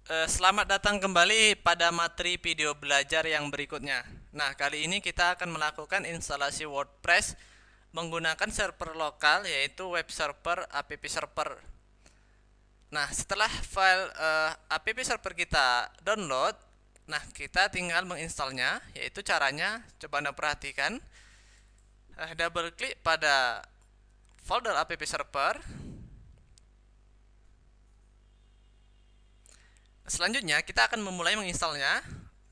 Selamat datang kembali pada materi video belajar yang berikutnya. Nah, kali ini kita akan melakukan instalasi WordPress menggunakan server lokal yaitu web server app server. Nah, setelah file app server kita download, nah kita tinggal menginstalnya, yaitu caranya coba Anda perhatikan. Double klik pada folder app server. Selanjutnya kita akan memulai menginstalnya.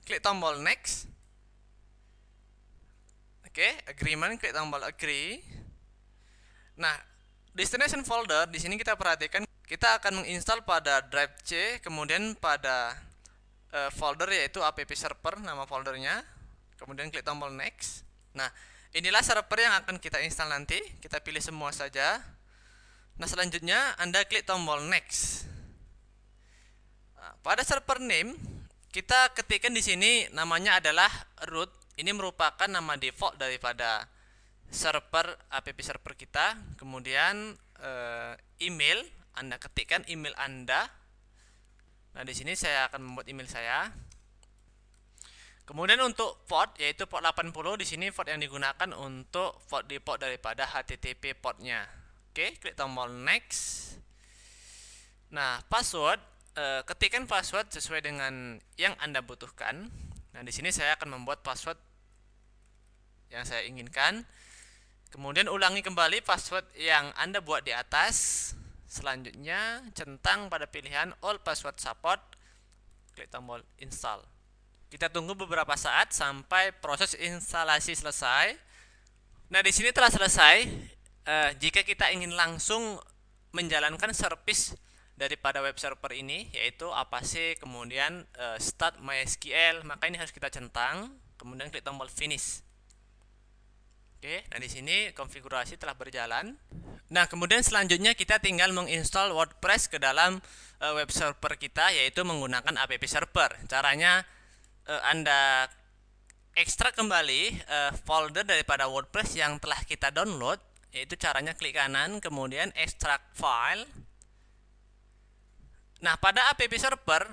Klik tombol next. Oke, agreement, klik tombol agree. Nah, destination folder di sini kita perhatikan kita akan menginstal pada drive C, kemudian pada folder yaitu app server nama foldernya. Kemudian klik tombol next. Nah, inilah server yang akan kita install nanti. Kita pilih semua saja. Nah, selanjutnya Anda klik tombol next. Nah, pada server name kita ketikkan di sini namanya adalah root. Ini merupakan nama default daripada server app server kita. Kemudian email, Anda ketikkan email Anda. Nah, di sini saya akan membuat email saya. Kemudian untuk port yaitu port 80, di sini port yang digunakan untuk port default daripada HTTP portnya. Oke, klik tombol next. Nah, password ketikkan password sesuai dengan yang Anda butuhkan. Nah, di sini saya akan membuat password yang saya inginkan. Kemudian ulangi kembali password yang Anda buat di atas. Selanjutnya centang pada pilihan all password support. Klik tombol install. Kita tunggu beberapa saat sampai proses instalasi selesai. Nah, di sini telah selesai. Jika kita ingin langsung menjalankan service daripada web server ini, yaitu apac kemudian start MySQL, maka ini harus kita centang, kemudian klik tombol finish. Oke, nah di sini konfigurasi telah berjalan. Nah, kemudian selanjutnya kita tinggal menginstal WordPress ke dalam web server kita, yaitu menggunakan app server. Caranya Anda ekstrak kembali folder daripada WordPress yang telah kita download, yaitu caranya klik kanan, kemudian ekstrak file. Nah, pada app server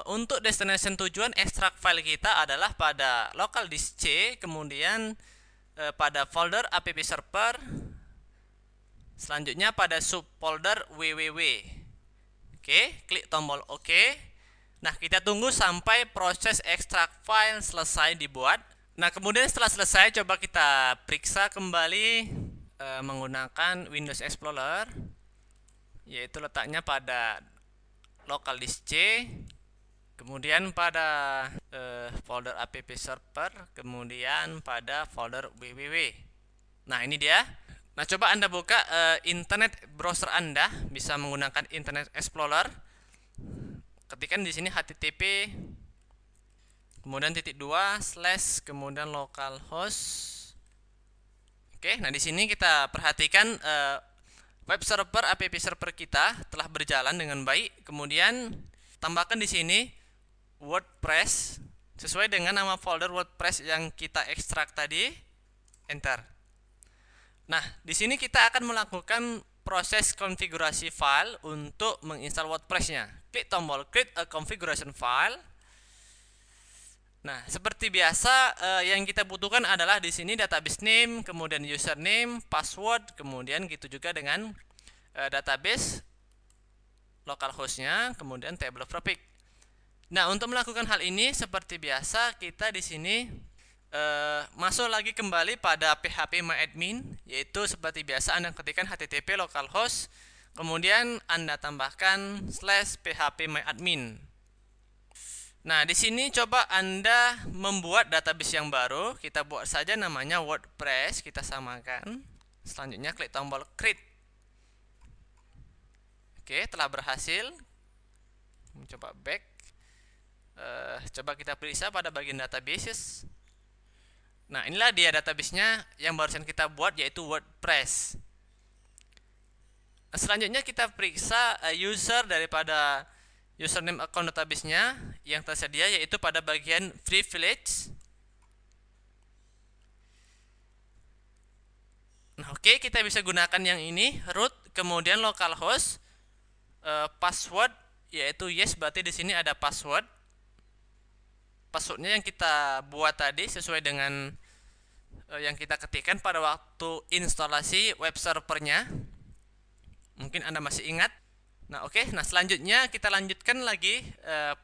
untuk destination tujuan ekstrak file kita adalah pada local disk C, kemudian pada folder app server, selanjutnya pada subfolder www. Oke, klik tombol OK. Nah, kita tunggu sampai proses ekstrak file selesai dibuat. Nah, kemudian setelah selesai, coba kita periksa kembali menggunakan Windows Explorer, yaitu letaknya pada local disk C, kemudian pada folder app server, kemudian pada folder www. Nah, ini dia. Nah, coba Anda buka internet browser Anda, bisa menggunakan Internet Explorer. Ketikkan di sini http kemudian // kemudian localhost. Oke, nah di sini kita perhatikan web server app server kita telah berjalan dengan baik. Kemudian tambahkan di sini WordPress sesuai dengan nama folder WordPress yang kita ekstrak tadi. Enter. Nah, di sini kita akan melakukan proses konfigurasi file untuk menginstal WordPress-nya. Klik tombol create a configuration file. Nah, seperti biasa yang kita butuhkan adalah di sini database name, kemudian username, password, kemudian gitu juga dengan database localhost-nya, kemudian table of topic. Nah, untuk melakukan hal ini seperti biasa kita di sini masuk lagi kembali pada php myadmin, yaitu seperti biasa Anda ketikkan http localhost, kemudian Anda tambahkan /php myadmin. Nah, di sini coba Anda membuat database yang baru. Kita buat saja namanya WordPress, kita samakan. Selanjutnya klik tombol create. Oke, telah berhasil. Coba back. Coba kita periksa pada bagian databases. Nah, inilah dia databasenya yang barusan kita buat, yaitu WordPress. Nah, selanjutnya kita periksa user daripada username account database-nya yang tersedia, yaitu pada bagian privilege. Nah, oke, kita bisa gunakan yang ini, root, kemudian localhost, password, yaitu yes, berarti di sini ada password. Passwordnya yang kita buat tadi sesuai dengan yang kita ketikkan pada waktu instalasi web servernya. Mungkin Anda masih ingat. Nah, oke. Nah, selanjutnya kita lanjutkan lagi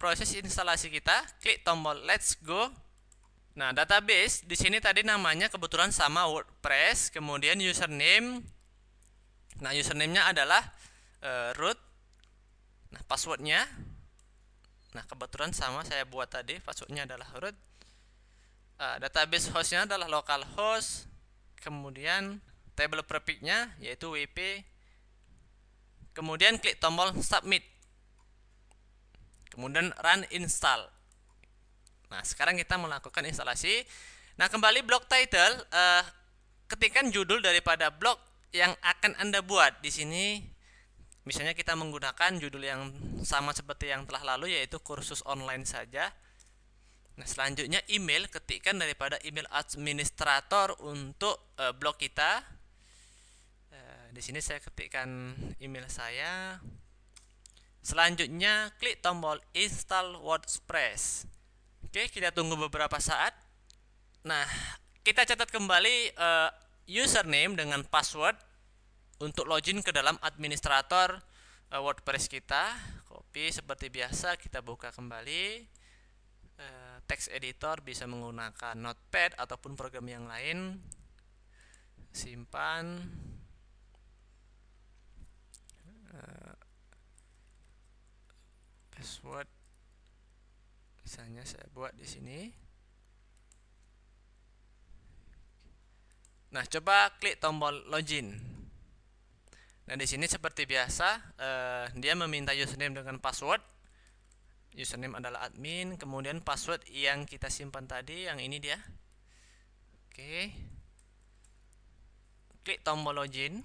proses instalasi kita. Klik tombol Let's Go. Nah, database di sini tadi namanya kebetulan sama WordPress, kemudian username. Nah, username-nya adalah root. Nah, passwordnya. Nah, kebetulan sama saya buat tadi, passwordnya adalah root. Database hostnya adalah localhost. Kemudian table prefix-nya yaitu WP. Kemudian klik tombol submit. Kemudian run install. Nah, sekarang kita melakukan instalasi. Nah, kembali blok title, ketikkan judul daripada blok yang akan Anda buat. Di sini misalnya kita menggunakan judul yang sama seperti yang telah lalu, yaitu kursus online saja. Nah, selanjutnya email, ketikkan daripada email administrator untuk blog kita. Di sini saya ketikkan email saya. Selanjutnya klik tombol install WordPress. Oke, kita tunggu beberapa saat. Nah, kita catat kembali username dengan password untuk login ke dalam administrator WordPress kita. Copy seperti biasa, kita buka kembali. Text editor bisa menggunakan Notepad ataupun program yang lain. Simpan. Password. Misalnya saya buat di sini. Nah, coba klik tombol login. Nah, di sini seperti biasa, dia meminta username dengan password. Username adalah admin, kemudian password yang kita simpan tadi, yang ini dia. Oke. Klik tombol login.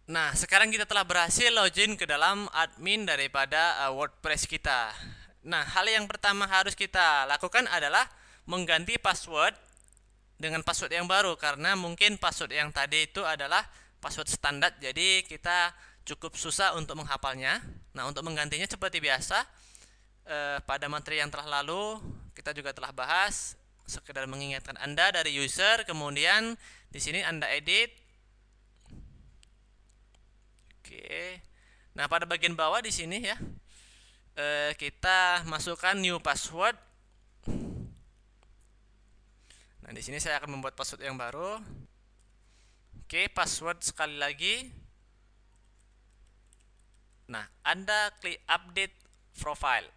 Nah, sekarang kita telah berhasil login ke dalam admin daripada WordPress kita. Nah, hal yang pertama harus kita lakukan adalah mengganti password dengan password yang baru, karena mungkin password yang tadi itu adalah password standar, jadi kita cukup susah untuk menghafalnya. Nah, untuk menggantinya seperti biasa, pada materi yang telah lalu kita juga telah bahas. Sekedar mengingatkan Anda dari user, kemudian di sini Anda edit. Oke. Nah, pada bagian bawah di sini ya, kita masukkan new password. Nah, di sini saya akan membuat password yang baru. Oke, password sekali lagi. Nah, Anda klik update profile.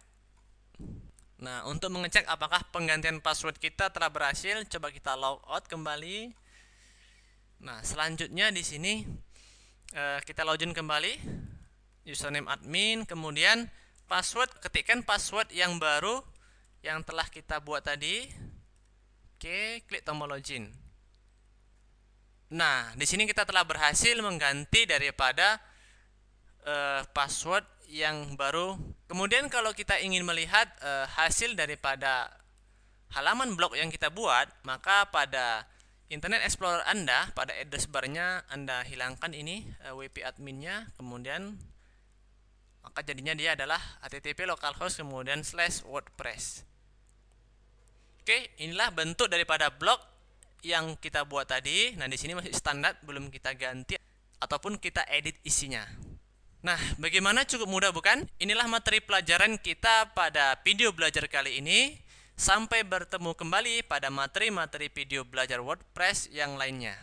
Nah, untuk mengecek apakah penggantian password kita telah berhasil, coba kita log out kembali. Nah, selanjutnya di sini kita login kembali, username admin, kemudian password, ketikkan password yang baru yang telah kita buat tadi. Oke, klik tombol login. Nah, di sini kita telah berhasil mengganti daripada password yang baru. Kemudian kalau kita ingin melihat hasil daripada halaman blog yang kita buat, maka pada Internet Explorer Anda, pada address bar-nya Anda hilangkan ini WP adminnya, kemudian maka jadinya dia adalah http localhost kemudian /wordpress. Oke, inilah bentuk daripada blog yang kita buat tadi. Nah, di sini masih standar, belum kita ganti ataupun kita edit isinya. Nah, bagaimana, cukup mudah bukan? Inilah materi pelajaran kita pada video belajar kali ini. Sampai bertemu kembali pada materi-materi video belajar WordPress yang lainnya.